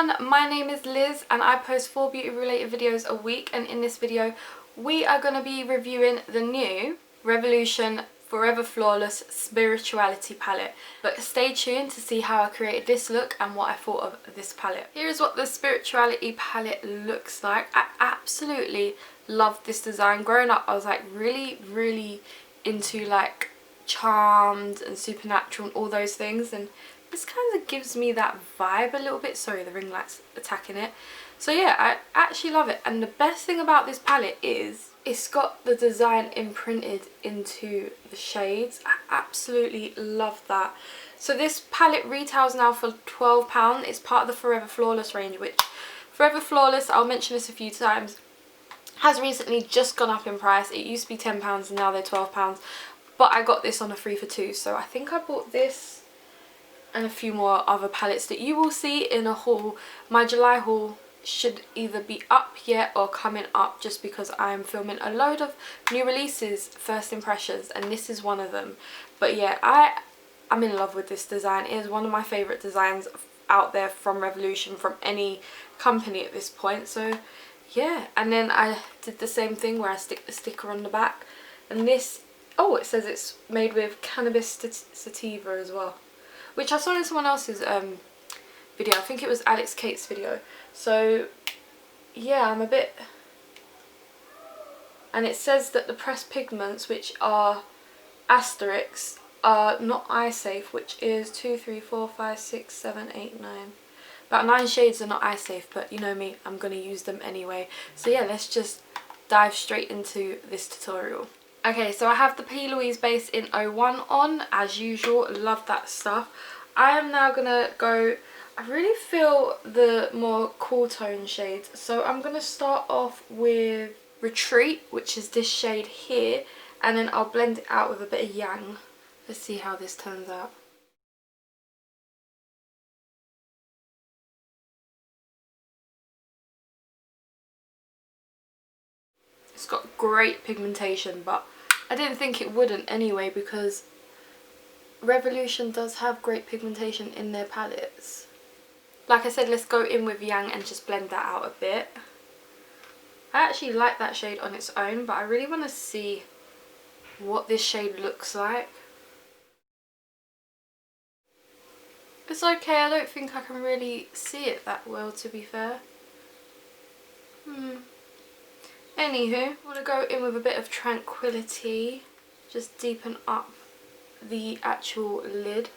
everyone, my name is Liz and I post 4 beauty related videos a week, and in this video we are going to be reviewing the new Revolution Forever Flawless Spirituality palette. But stay tuned to see how I created this look and what I thought of this palette. Here is what the Spirituality palette looks like. I absolutely love this design. Growing up I was like really into like Charmed and Supernatural and all those things, and this kind of gives me that vibe a little bit. Sorry, the ring light's attacking it. So yeah, I actually love it. And the best thing about this palette is it's got the design imprinted into the shades. I absolutely love that. So this palette retails now for £12. It's part of the Forever Flawless range, which Forever Flawless, I'll mention this a few times, has recently just gone up in price. It used to be £10 and now they're £12. But I got this on a 3 for 2. So I think I bought this and a few more other palettes that you will see in a haul. My July haul should either be up yet or coming up, just because I'm filming a load of new releases, first impressions, and this is one of them. But yeah, I'm in love with this design. It is one of my favourite designs out there from Revolution, from any company at this point. So yeah, and then I did the same thing where I stick the sticker on the back, and this, oh, it says it's made with cannabis sativa as well, which I saw in someone else's video. I think it was Alex Kate's video. So yeah, I'm a bit... And it says that the pressed pigments, which are asterisks, are not eye safe, which is 2, 3, 4, 5, 6, 7, 8, 9. About 9 shades are not eye safe, but you know me, I'm going to use them anyway. So yeah, let's just dive straight into this tutorial. Okay, so I have the P. Louise base in 01 on, as usual. Love that stuff. I am now going to go... I really feel the more cool tone shades. So I'm going to start off with Retreat, which is this shade here. And then I'll blend it out with a bit of Yang. Let's see how this turns out. It's got great pigmentation, but I didn't think it wouldn't anyway, because Revolution does have great pigmentation in their palettes. Like I said, let's go in with Yang and just blend that out a bit. I actually like that shade on its own, but I really want to see what this shade looks like. It's okay, I don't think I can really see it that well, to be fair. Anywho, I want to go in with a bit of Tranquility, just deepen up the actual lid.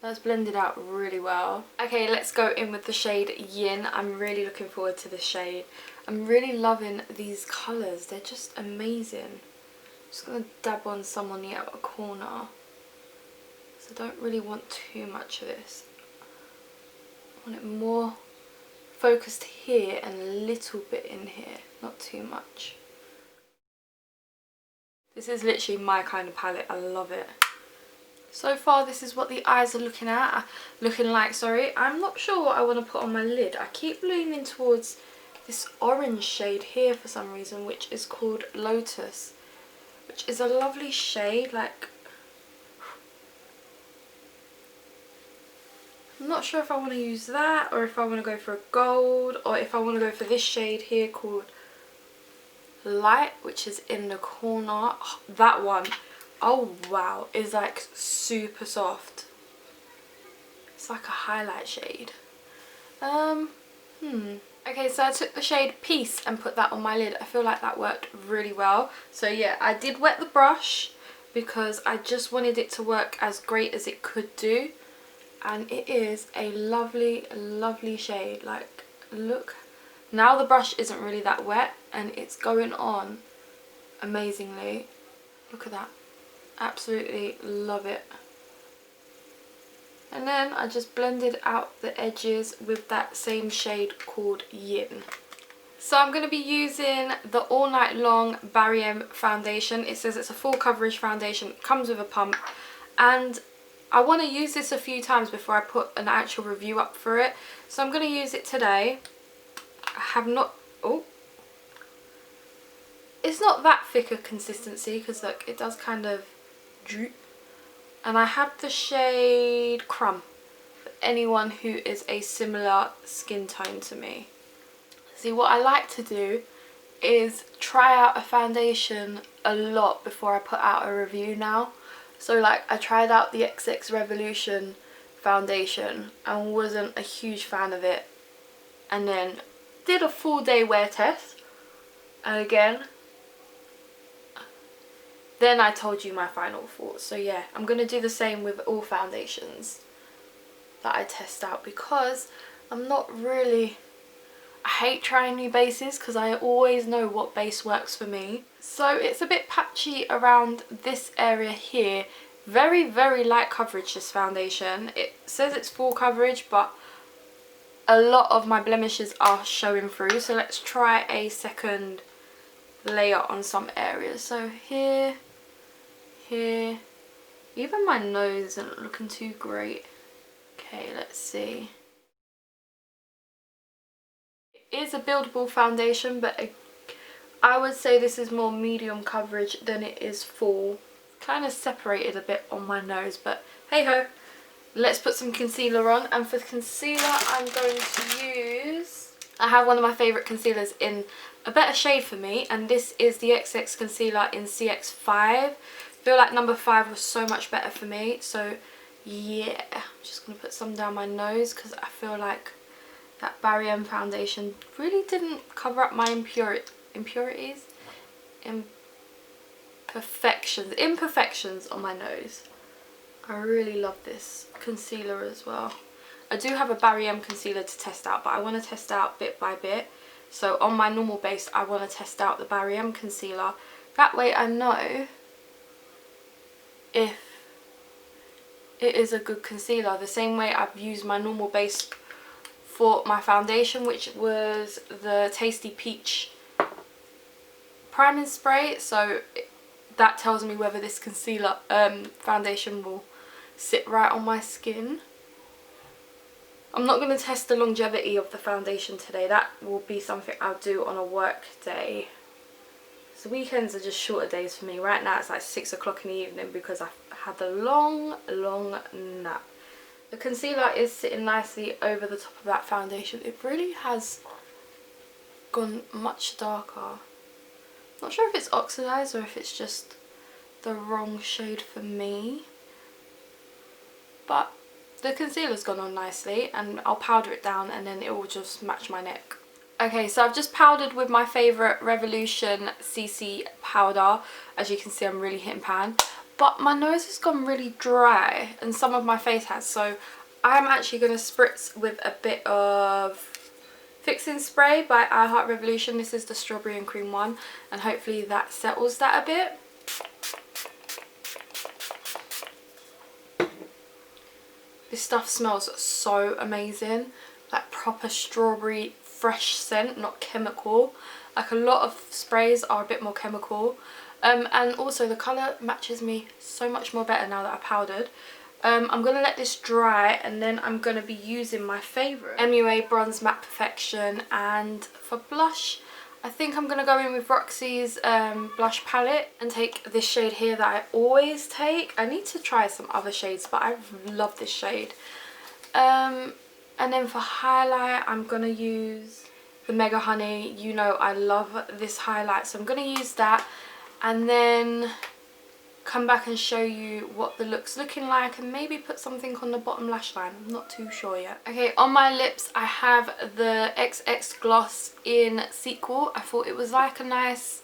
That's blended out really well. Okay, let's go in with the shade Yin. I'm really looking forward to this shade. I'm really loving these colours. They're just amazing. Just going to dab on some on the outer corner. So I don't really want too much of this. I want it more focused here and a little bit in here. Not too much. This is literally my kind of palette. I love it. So far this is what the eyes are looking like, sorry. I'm not sure what I want to put on my lid. I keep leaning towards this orange shade here for some reason, which is called Lotus, which is a lovely shade. Like, I'm not sure if I want to use that, or if I want to go for a gold, or if I want to go for this shade here called Light, which is in the corner. Oh, that one, oh wow, is like super soft. It's like a highlight shade. Okay, so I took the shade Peace and put that on my lid. I feel like that worked really well. So yeah, I did wet the brush because I just wanted it to work as great as it could do. And it is a lovely shade. Like, look. Now the brush isn't really that wet and it's going on amazingly. Look at that. Absolutely love it. And then I just blended out the edges with that same shade called Yin. So I'm going to be using the All Night Long Barry M foundation. It says it's a full coverage foundation. It comes with a pump. And I want to use this a few times before I put an actual review up for it. So I'm going to use it today. I have not... Oh. It's not that thick a consistency because look, it does kind of droop. And I have the shade Crumb for anyone who is a similar skin tone to me. See, what I like to do is try out a foundation a lot before I put out a review now. So like I tried out the XX Revolution foundation and wasn't a huge fan of it, and then did a full day wear test, and again then I told you my final thoughts. So yeah, I'm gonna do the same with all foundations that I test out, because I'm not really, I hate trying new bases because I always know what base works for me. So it's a bit patchy around this area here. Very, very light coverage, this foundation. It says it's full coverage, but a lot of my blemishes are showing through. So let's try a second layer on some areas. So here, here, even my nose isn't looking too great. Okay, let's see. It is a buildable foundation, but I would say this is more medium coverage than it is full. Kind of separated a bit on my nose, but hey ho. Let's put some concealer on, and for concealer I'm going to use, I have one of my favourite concealers in a better shade for me, and this is the XX concealer in CX5. I feel like number 5 was so much better for me, so yeah, I'm just going to put some down my nose because I feel like that Barry M foundation really didn't cover up my imperfections on my nose. I really love this concealer as well. I do have a Barry M concealer to test out, but I want to test out bit by bit. So on my normal base I want to test out the Barry M concealer. That way I know if it is a good concealer. The same way I've used my normal base for my foundation, which was the Tasty Peach priming spray. So that tells me whether this concealer foundation will sit right on my skin. I'm not going to test the longevity of the foundation today. That will be something I'll do on a work day. So weekends are just shorter days for me. Right now it's like 6 o'clock in the evening because I've had a long nap. The concealer is sitting nicely over the top of that foundation. It really has gone much darker. Not sure if it's oxidized or if it's just the wrong shade for me. But the concealer's gone on nicely, and I'll powder it down and then it will just match my neck. Okay, so I've just powdered with my favourite Revolution CC powder. As you can see, I'm really hitting pan. But my nose has gone really dry, and some of my face has. So I'm actually going to spritz with a bit of fixing spray by I Heart Revolution. This is the strawberry and cream one, and hopefully that settles that a bit. This stuff smells so amazing, like proper strawberry fresh scent, not chemical. Like a lot of sprays are a bit more chemical, and also the colour matches me so much more better now that I powdered. I'm going to let this dry, and then I'm going to be using my favourite MUA Bronze Matte Perfection, and for blush I think I'm going to go in with Roxy's blush palette and take this shade here that I always take. I need to try some other shades, but I love this shade. And then for highlight I'm going to use the Mega Honey. You know I love this highlight, so I'm going to use that, and then come back and show you what the look's looking like, and maybe put something on the bottom lash line. I'm not too sure yet. Okay, on my lips I have the XX Gloss in Sequel. I thought it was like a nice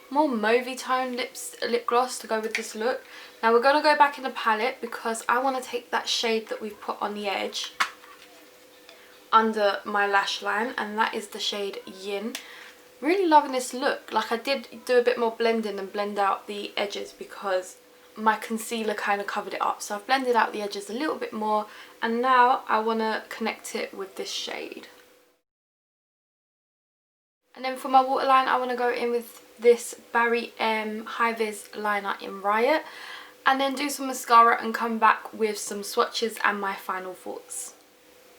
more mauvey tone lip gloss to go with this look. Now we're going to go back in the palette because I want to take that shade that we've put on the edge under my lash line, and that is the shade Yin. Really loving this look. Like I did do a bit more blending and blend out the edges because my concealer kind of covered it up. So I've blended out the edges a little bit more, and now I want to connect it with this shade. And then for my waterline I want to go in with this Barry M High Vis liner in Riot, and then do some mascara and come back with some swatches and my final thoughts.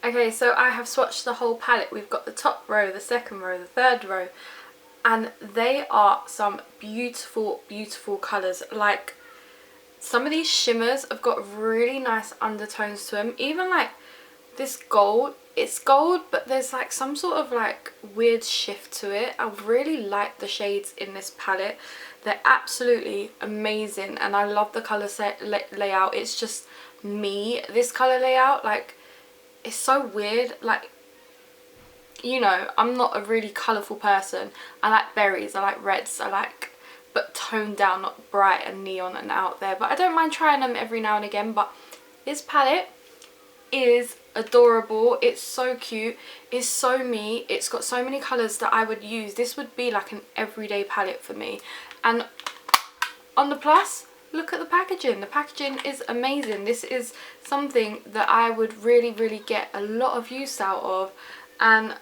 Okay, so I have swatched the whole palette. We've got the top row, the second row, the third row, and they are some beautiful, beautiful colours. Like, some of these shimmers have got really nice undertones to them. Even like this gold, it's gold, but there's like some sort of like weird shift to it. I really like the shades in this palette. They're absolutely amazing, and I love the colour layout. It's just me, this colour layout. Like, it's so weird. Like, you know, I'm not a really colourful person. I like berries, I like reds, but toned down, not bright and neon and out there. But I don't mind trying them every now and again. But this palette is adorable. It's so cute. It's so me. It's got so many colours that I would use. This would be like an everyday palette for me. And on the plus, look at the packaging. The packaging is amazing. This is something that I would really, really get a lot of use out of. And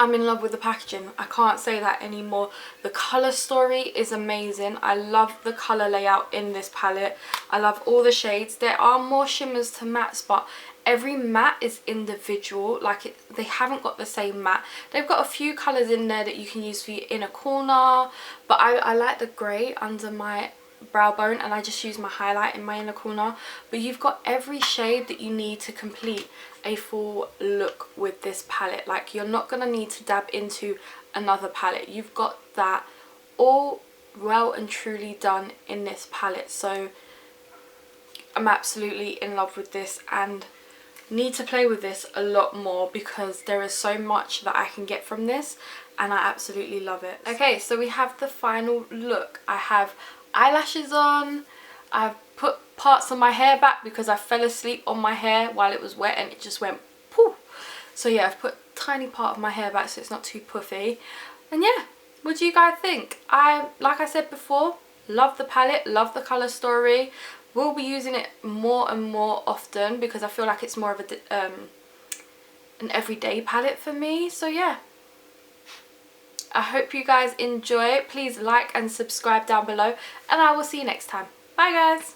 I'm in love with the packaging. I can't say that anymore. The colour story is amazing. I love the colour layout in this palette. I love all the shades. There are more shimmers to mattes, but every matte is individual. Like, they haven't got the same matte. They've got a few colours in there that you can use for your inner corner, but I like the grey under my brow bone, and I just use my highlight in my inner corner. But you've got every shade that you need to complete a full look with this palette. Like, you're not going to need to dab into another palette. You've got that all well and truly done in this palette. So I'm absolutely in love with this and need to play with this a lot more, because there is so much that I can get from this, and I absolutely love it. Okay, so we have the final look. I have eyelashes on. I've put parts of my hair back because I fell asleep on my hair while it was wet and it just went poof. So yeah, I've put a tiny part of my hair back so it's not too puffy. And yeah, what do you guys think? Like I said before, love the palette, love the colour story. We'll be using it more and more often because I feel like it's more of an everyday palette for me. So yeah, I hope you guys enjoy it. Please like and subscribe down below, and I will see you next time. Bye guys.